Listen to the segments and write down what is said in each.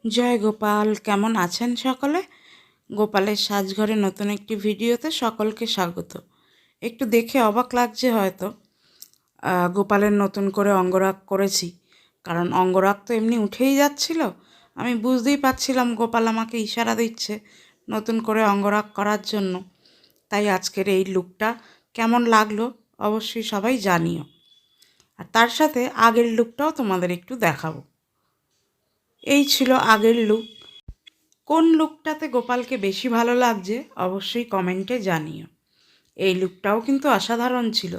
জয় গোপাল, কেমন আছেন সকলে? গোপালের সাজঘরে নতুন একটি ভিডিওতে সকলকে স্বাগত। একটু দেখে অবাক লাগছে হয়তো, গোপালের নতুন করে অঙ্গরাগ করেছি। কারণ অঙ্গরাগ তো এমনি উঠেই যাচ্ছিল, আমি বুঝতেই পারছিলাম গোপাল আমাকে ইশারা দিচ্ছে নতুন করে অঙ্গরাগ করার জন্য। তাই আজকের এই লুকটা কেমন লাগলো অবশ্যই সবাই জানিও। আর তার সাথে আগের লুকটাও তোমাদের একটু দেখাবো। এই ছিল আগের লুক। কোন লুকটাতে গোপালকে বেশি ভালো লাগছে অবশ্যই কমেন্টে জানিও। এই লুকটাও কিন্তু অসাধারণ ছিল,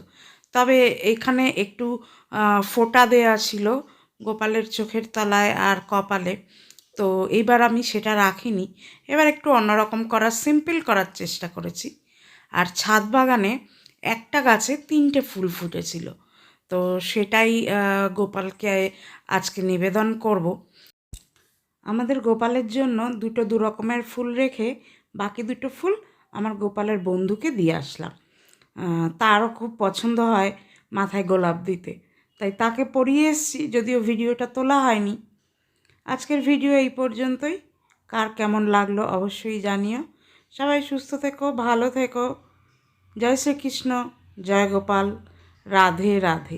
তবে এখানে একটু ফোঁটা দেয়া ছিল গোপালের চোখের তলায় আর কপালে, তো এইবার আমি সেটা রাখিনি। এবার একটু অন্যরকম করার, সিম্পল করার চেষ্টা করেছি। আর ছাদ বাগানে একটা গাছে 3টে ফুল ফুটেছিল, তো সেটাই গোপালকে আজকে নিবেদন করব। আমাদের গোপালের জন্য দু রকমের ফুল রেখে বাকি দুটো ফুল আমার গোপালের বন্ধুকে দিয়ে আসলাম। তারও খুব পছন্দ হয় মাথায় গোলাপ দিতে, তাই তাকে পরিয়ে এসেছি, যদিও ভিডিওটা তোলা হয়নি। আজকের ভিডিও এই পর্যন্তই। কার কেমন লাগলো অবশ্যই জানিও। সবাই সুস্থ থেকো, ভালো থেকো। জয় শ্রীকৃষ্ণ, জয় গোপাল, রাধে রাধে।